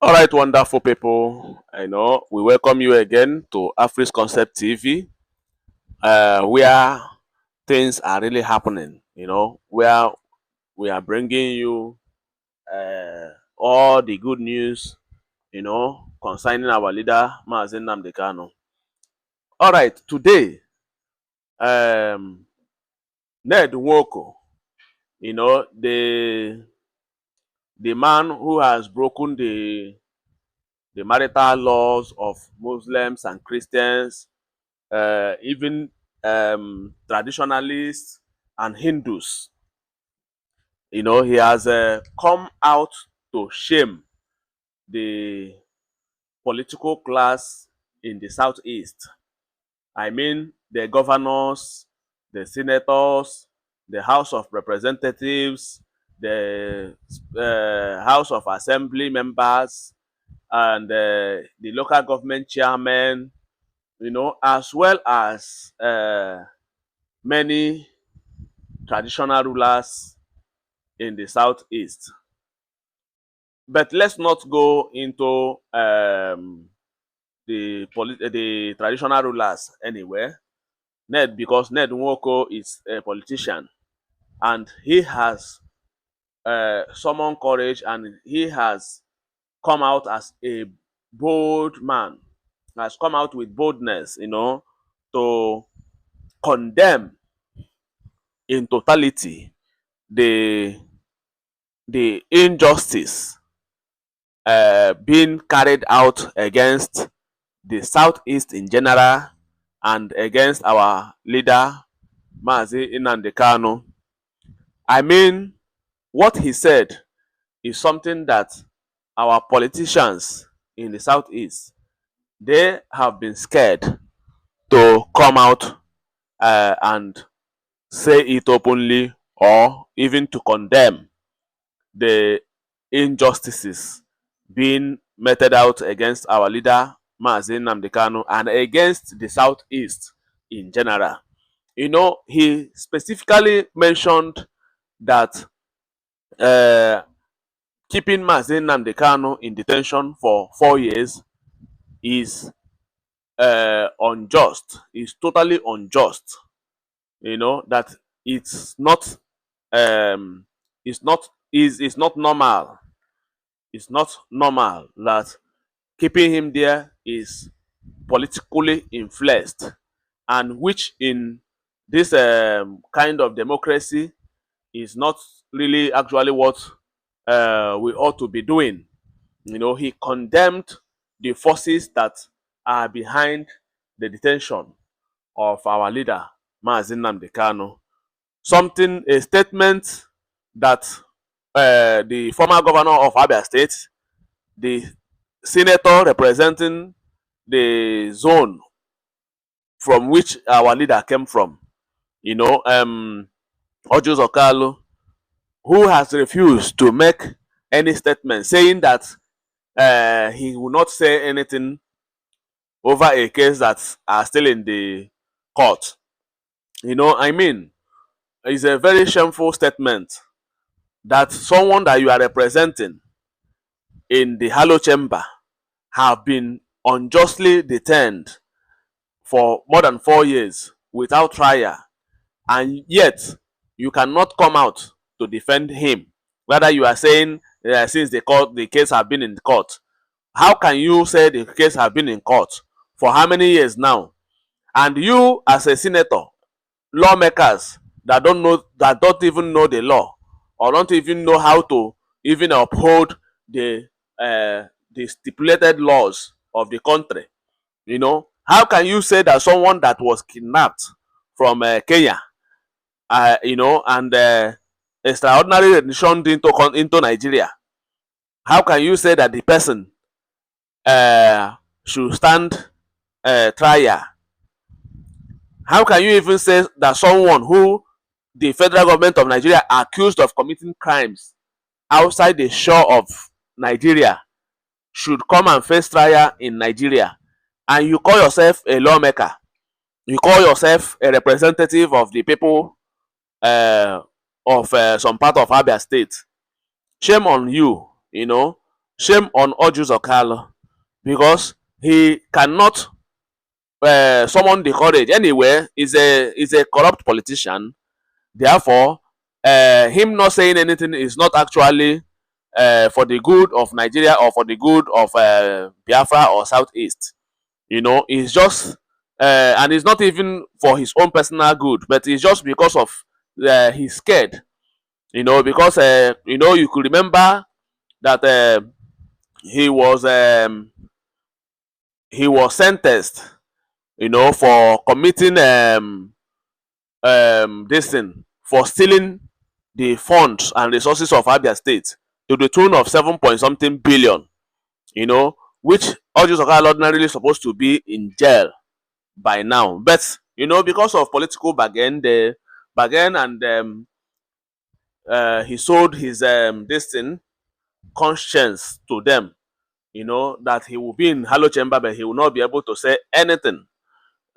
All right, wonderful people. I know we welcome you again to Afris Concept TV, where things are really happening. Where we are bringing you all the good news. Concerning our leader, Nnamdi Kanu. All right, today, um, Ned Nwoko, the man who has broken the marital laws of Muslims and Christians, even traditionalists and Hindus. He has come out to shame the political class in the southeast. I mean, the governors, the senators, the House of Representatives, the House of Assembly members, and the local government chairmen, as well as many traditional rulers in the southeast. But let's not go into the traditional rulers anywhere. Because Ned Nwoko is a politician and he has summoned courage and he has come out as a bold man, has come out with boldness, to condemn in totality the injustice being carried out against the southeast in general and against our leader Mazi Nnamdi Kanu. I mean, what he said is something that our politicians in the southeast, they have been scared to come out and say it openly or even to condemn the injustices being meted out against our leader Mazi Nnamdi Kanu and against the southeast in general. He specifically mentioned that keeping Mazi Nnamdi Kanu in detention for 4 years is unjust. It's totally unjust. That it's not it's not normal. It's not normal that keeping him there is politically influenced, and which in this kind of democracy is not really actually what we ought to be doing. He condemned the forces that are behind the detention of our leader, Mazi Nnamdi Kanu. A statement that the former governor of Abia State, the senator representing the zone from which our leader came from, Ojus Okalu, who has refused to make any statement saying that he will not say anything over a case that are still in the court. It's a very shameful statement that someone that you are representing in the Hollow Chamber have been unjustly detained for more than 4 years without trial, and yet you cannot come out to defend him. Rather, you are saying since the case have been in court. How can you say the case have been in court for how many years now? And you, as a senator, lawmakers that don't even know the law or don't even know how to even uphold the stipulated laws of the country. How can you say that someone that was kidnapped from Kenya, and extraordinarily returned into Nigeria, how can you say that the person should stand trial? How can you even say that someone who the federal government of Nigeria accused of committing crimes outside the shore of Nigeria should come and face trial in Nigeria, and you call yourself a lawmaker, you call yourself a representative of the people of some part of Abia State? Shame on you. Shame on Ojus Okalo, because he cannot summon the courage. Anyway, is a corrupt politician. Therefore, him not saying anything is not actually for the good of Nigeria or for the good of Biafra or Southeast. It's just and it's not even for his own personal good, but it's just because of he's scared. Because you could remember that he was um, he was sentenced, for committing this thing, for stealing the funds and resources of Abia State to the tune of 7 point something billion, which Ojus Okala ordinarily supposed to be in jail by now. But because of political bargain, the bargain, and he sold his this thing, conscience, to them. That he will be in Hello Chamber, but he will not be able to say anything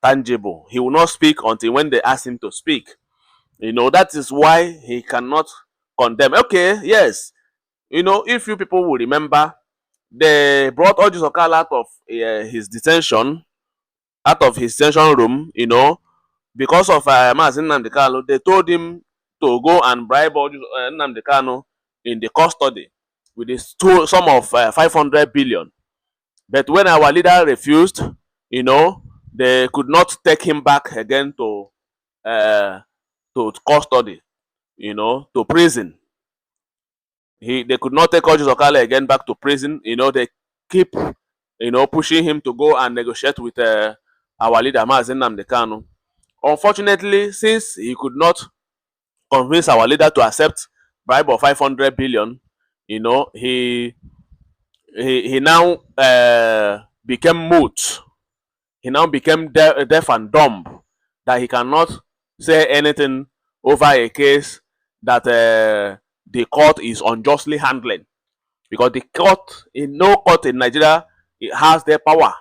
tangible. He will not speak until when they ask him to speak. That is why he cannot condemn. Okay, yes. If you people will remember, they brought Ojus Okala out of his detention room, because of Mazi Nnamdi Kanu. They told him to go and bribe Nnamdi Kanu in the custody with this sum of 500 billion. But when our leader refused, they could not take him back again to custody, to prison. They could not take Ojus Okala again back to prison. They keep, pushing him to go and negotiate with our leader, Mazi Nnamdi Kanu. Unfortunately, since he could not convince our leader to accept bribe of 500 billion, he now became mute. He now became deaf and dumb, that he cannot say anything over a case that the court is unjustly handling. Because the court, in no court in Nigeria, it has the power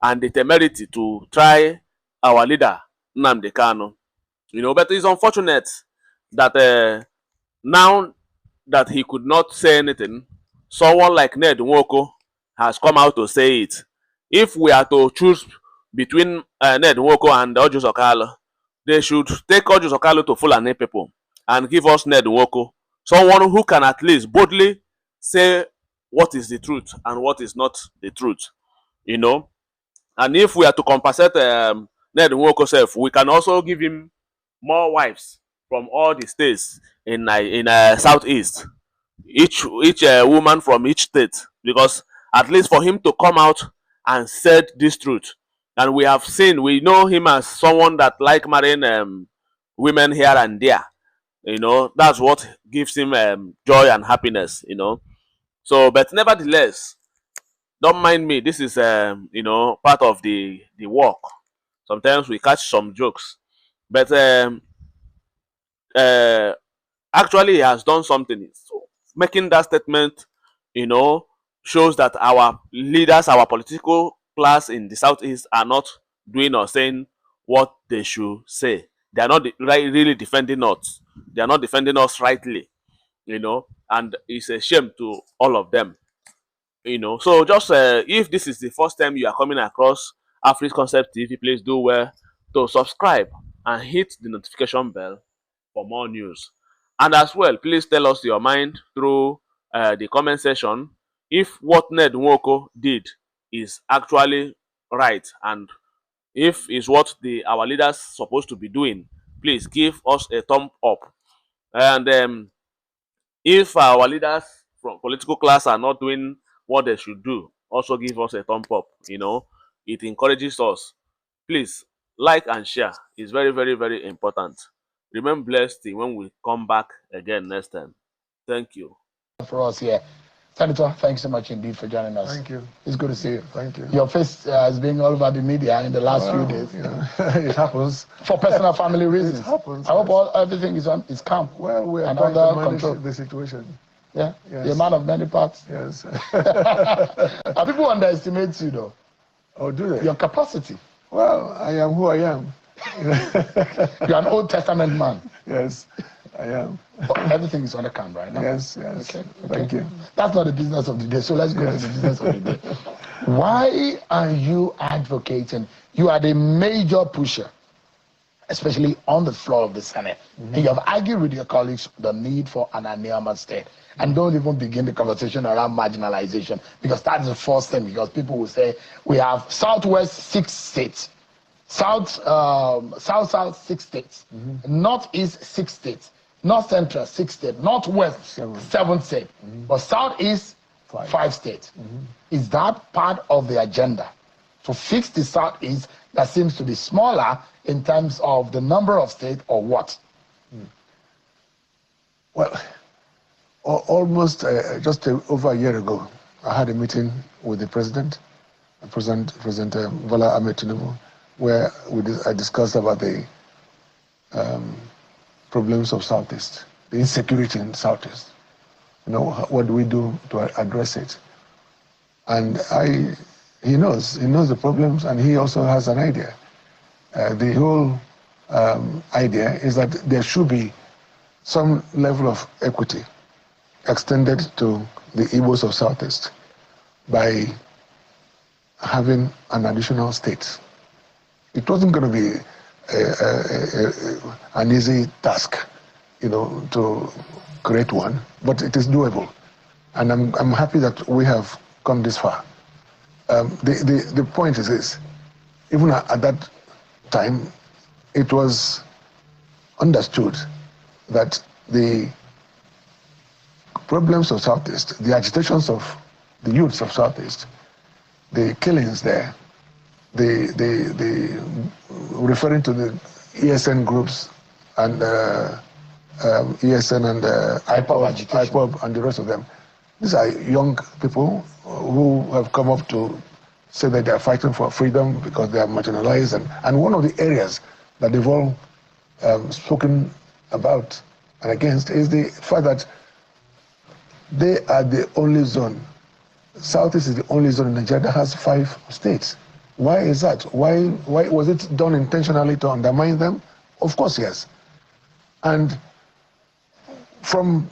and the temerity to try our leader, Nnamdi Kanu. But it's unfortunate that now that he could not say anything, someone like Nwoko has come out to say it. If we are to choose between Nwoko and Ojus Okala, they should take Ojus Okala to Fulani people and give us Nwoko, someone who can at least boldly say what is the truth and what is not the truth. And if we are to compensate Nwoko self, we can also give him more wives from all the states in Southeast. Each woman from each state, because at least for him to come out and said this truth. And we know him as someone that like marrying women here and there. That's what gives him joy and happiness. So, but nevertheless, don't mind me. This is part of the work. Sometimes we catch some jokes, but actually he has done something. So making that statement, shows that our leaders, our political class in the Southeast, are not doing or saying what they should say. They are not really defending us. They are not defending us rightly, and it's a shame to all of them. So just if this is the first time you are coming across Africa Concept TV, please do well to subscribe and hit the notification bell for more news. And as well, please tell us your mind through the comment section if what Nwoko did is actually right, and if is what our leaders supposed to be doing. Please give us a thumb up. And if our leaders from political class are not doing what they should do, also give us a thumb up. It encourages us. Please like and share. It's very, very, very important. Remain blessed when we come back again next time. Thank you. For us here. Senator, thanks so much indeed for joining us. Thank you. It's good to see you. Thank you. Your face has been all over the media in the last few days. It happens. For personal family reasons. It happens. I hope everything is calm. Well, we are and trying under to manage control. the situation. Yeah? Yes. You're a man of many parts. Yes. People underestimate you, though. Oh, do they? Your capacity. Well, I am who I am. You're an Old Testament man. Yes. I am. But everything is on account right now. Yes, yes. Okay. Thank you. That's not the business of the day. So let's go to the business of the day. Why are you advocating? You are the major pusher, especially on the floor of the Senate. And you have argued with your colleagues the need for an Aniama state. And don't even begin the conversation around marginalization, because that is the first thing, because people will say we have Southwest 6 states, South 6 states, Northeast 6 states, North Central 6 states, Northwest 7 states, but Southeast 5 states. Is that part of the agenda to fix the Southeast that seems to be smaller in terms of the number of states, or what? Well, almost just over a year ago, I had a meeting with the President Bola Ahmed Tinubu, where I discussed about the problems of Southeast, the insecurity in Southeast. You know, what do we do to address it? And he knows the problems, and he also has an idea. The whole idea is that there should be some level of equity extended to the Igbos of Southeast by having an additional state. It wasn't going to be an easy task, you know, to create one, but it is doable. And I'm happy that we have come this far. The point is this: even at that time, it was understood that the problems of Southeast, the agitations of the youths of Southeast, the killings there, the referring to the ESN groups and ESN and IPOB and the rest of them. These are young people who have come up to say that they are fighting for freedom because they are marginalized. And one of the areas that they've all spoken about and against is the fact that they are the only zone. Southeast is the only zone in Nigeria that has 5 states. Why is that? Why was it done intentionally to undermine them? Of course, yes. And from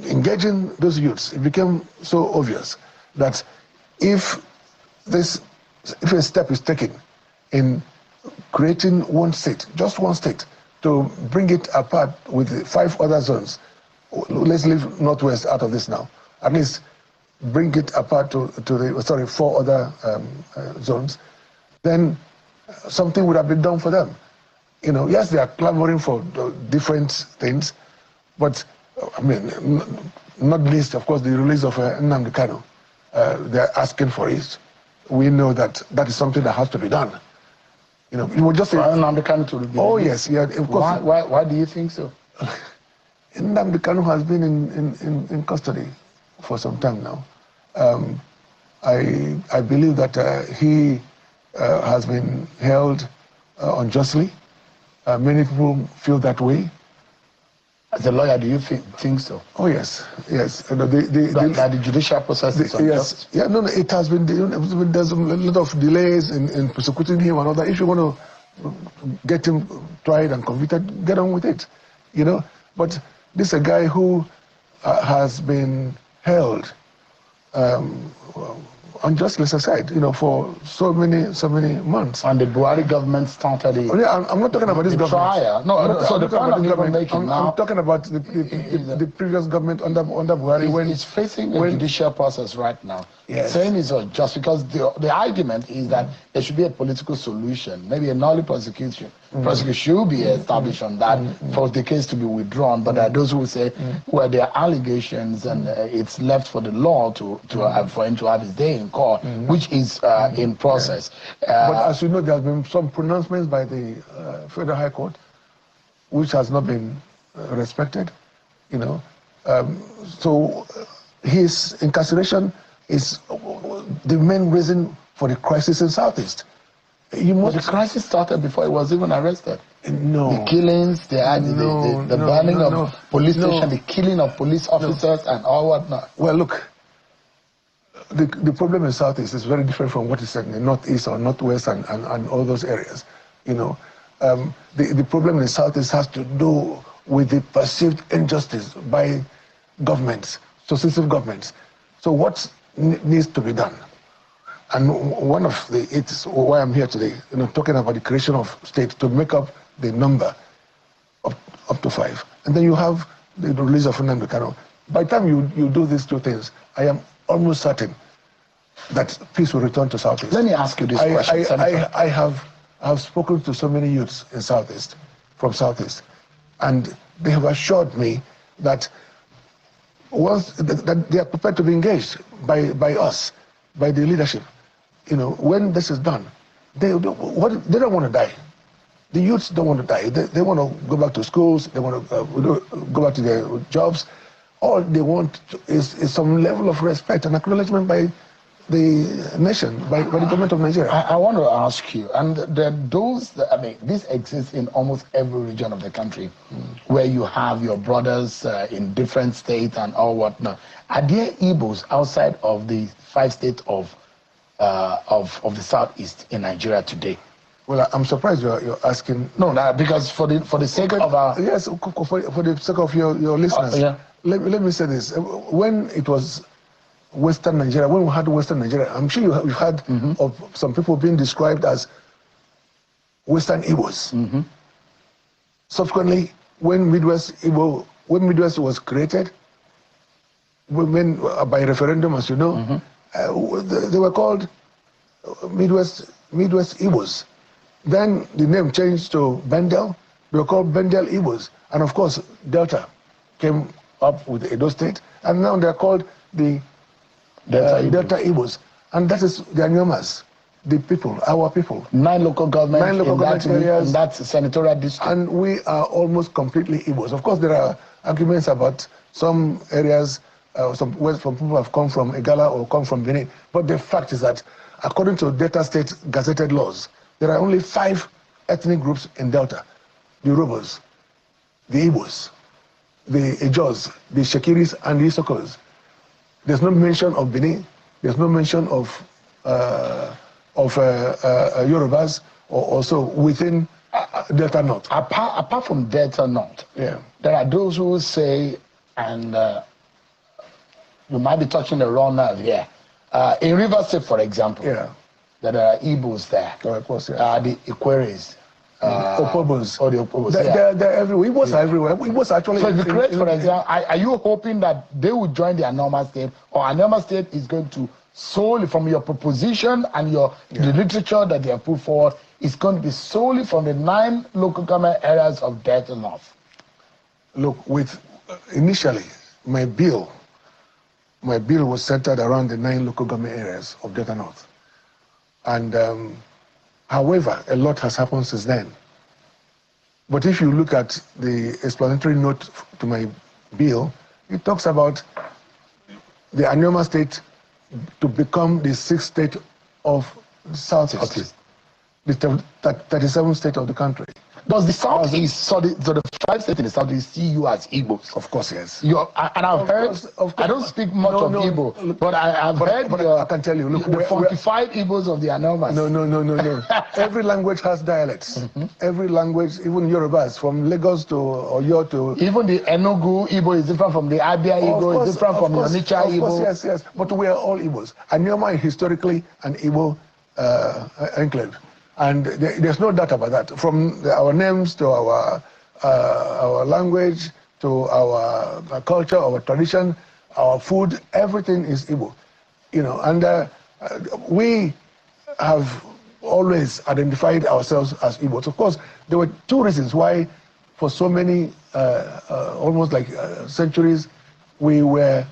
engaging those youths, it became so obvious that if a step is taken in creating one state, just one state, to bring it apart with the 5 other zones, let's leave Northwest out of this now, at least bring it apart to the 4 other zones, then something would have been done for them. You know, yes, they are clamoring for different things, but I mean, not least, of course, the release of Nnamdi Kanu. They're asking for it. We know that that is something that has to be done. You know, you would just say Nnamdi Kanu to be oh yes, yeah, of course. Why do you think so? Nnamdi Kanu has been in custody for some time now. I believe that he has been held unjustly. Many people feel that way. As a lawyer, do you think so? Oh yes, yes. That the judicial process is unjust? Yes, yeah, no, it has been. There's a lot of delays in prosecuting him and all that. If you want to get him tried and convicted, get on with it, you know. But this is a guy who has been held unjustly, as I said, you know, for so many months. And the Buhari government started it. Oh, yeah, I'm not talking about this government. Trial. No, so the point I'm making now. I'm talking about the previous government under Buhari. When it's facing a judicial process right now. Yes. Saying it's unjust because the argument is that there should be a political solution, maybe a null prosecution. Prosecution should be established on that for the case to be withdrawn. But there are those who say, well, there are allegations and it's left for the law for him to have his day in court, which is in process. But as you know, there have been some pronouncements by the Federal High Court, which has not been respected, you know. So his incarceration is the main reason for the crisis in Southeast. The crisis started before he was even arrested. No. The killings, the burning of police station, the killing of police officers and all whatnot. Well, look, the problem in Southeast is very different from what is said in the Northeast or Northwest and all those areas. You know, the problem in Southeast has to do with the perceived injustice by governments, successive governments. So what needs to be done? And one of it's why I'm here today, talking about the creation of states to make up the number up to 5. And then you have the release of Nnamdi Kanu. By the time you do these two things, I am almost certain that peace will return to Southeast. Let me ask you this question. I have spoken to so many youths in Southeast, from Southeast, and they have assured me that that they are prepared to be engaged by us, by the leadership. When this is done, they don't want to die. The youths don't want to die. They want to go back to schools. They want to go back to their jobs. All they want is some level of respect and acknowledgement by the nation, by the government of Nigeria. I want to ask you, and this exists in almost every region of the country, where you have your brothers in different states and all whatnot. Are there Igbos outside of the 5 states of the Southeast in Nigeria today? Well, I'm surprised you're asking. No, because for the sake of our... Yes, for the sake of your listeners. Yeah. Let me say this. When it was Western Nigeria, when we had Western Nigeria, I'm sure you've heard of some people being described as Western Igbos. Subsequently, when Midwest was created, by referendum, as you know, they were called Midwest Igbos. Then the name changed to Bendel. They were called Bendel Igbos. And of course, Delta came up with Edo State, and now they're called the Delta Igbos. And that is the Anyomas, the people, our people. 9 local governments areas. In that senatorial district. And we are almost completely Igbos. Of course, there are arguments about some areas, some people have come from Igala or come from Benin. But the fact is that, according to Delta State gazetted laws, there are only 5 ethnic groups in Delta: the Yorubas, the Igbos, the Ejos, the Shekiris, and the Isokos. There's no mention of Benin. There's no mention of Yorubas, or also within Delta North. Apart from Delta North, there are those who say, and you might be touching the wrong nerve here. In River State, for example, there are Igbos there. Of course, the Ikweres. Opobos. Or the Opobos. They're everywhere. Igbos are everywhere. Igbos actually. So, if you create, for example, are you hoping that they will join the Anoma State, or Anoma State is going to solely from your proposition and the literature that they have put forward, is going to be solely from the 9 local government areas of Delta North? Look, initially, my bill was centered around the 9 local government areas of Delta North. And however, a lot has happened since then. But if you look at the explanatory note to my bill, it talks about the Anoma State to become the 6th state of the Southeast, the 37th state of the country. Does the Southeast, so the 5 states in the Southeast, see you as Igbos? Of course, yes. And I've heard, I don't speak much of Igbo, but I've heard I can tell you, look, the 45 Igbos of the Anomas. No. Every language has dialects. Every language, even Yorubas, from Lagos to Oyo to... Even the Enugu Igbo is different from the Abia Igbo, is different from the Onitsha Igbo. Yes. But we are all Igbos. Anyoma is historically an Igbo enclave. And there's no doubt about that. From our names to our language, to our culture, our tradition, our food, everything is Igbo. And we have always identified ourselves as Igbos. Of course, there were 2 reasons why, for so many, almost like centuries, we were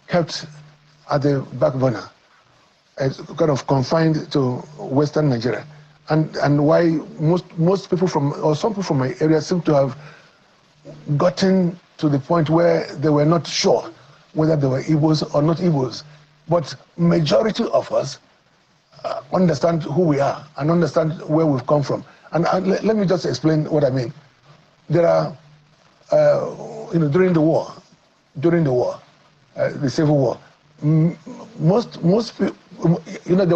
kept at the back burner, kind of confined to Western Nigeria. And why most people some people from my area seem to have gotten to the point where they were not sure whether they were Igbos or not Igbos. But majority of us understand who we are and understand where we've come from. And let me just explain what I mean. There are, during the war, the Civil War, most people, we had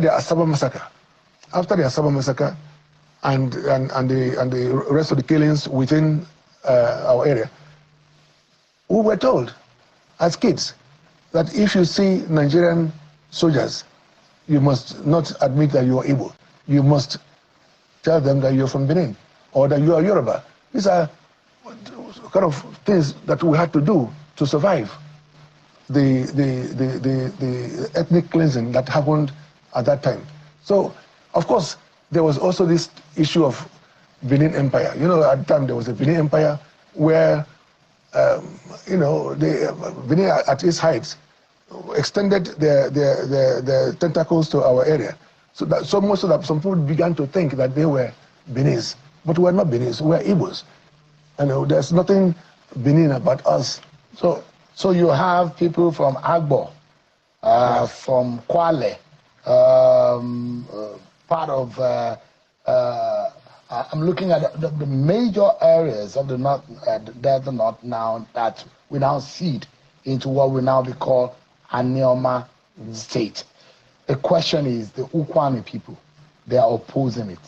the Asaba massacre. After the Asaba massacre and the rest of the killings within our area, we were told as kids that if you see Nigerian soldiers, you must not admit that you are Igbo. You must tell them that you're from Benin or that you are Yoruba. These are kind of things that we had to do to survive the ethnic cleansing that happened at that time. So, of course, there was also this issue of Benin Empire. You know, at the time there was a Benin Empire where, you know, Benin at its height extended their tentacles to our area. So much so that some people began to think that they were Benis, but we were not Benis, we were Igbos. And there's nothing Benin about us. So you have people from Agbo, from Kwale, part of, I'm looking at the major areas of the north, the north now that we now seed into what we now be called Anioma State. The question is the Ukwami people, they are opposing it.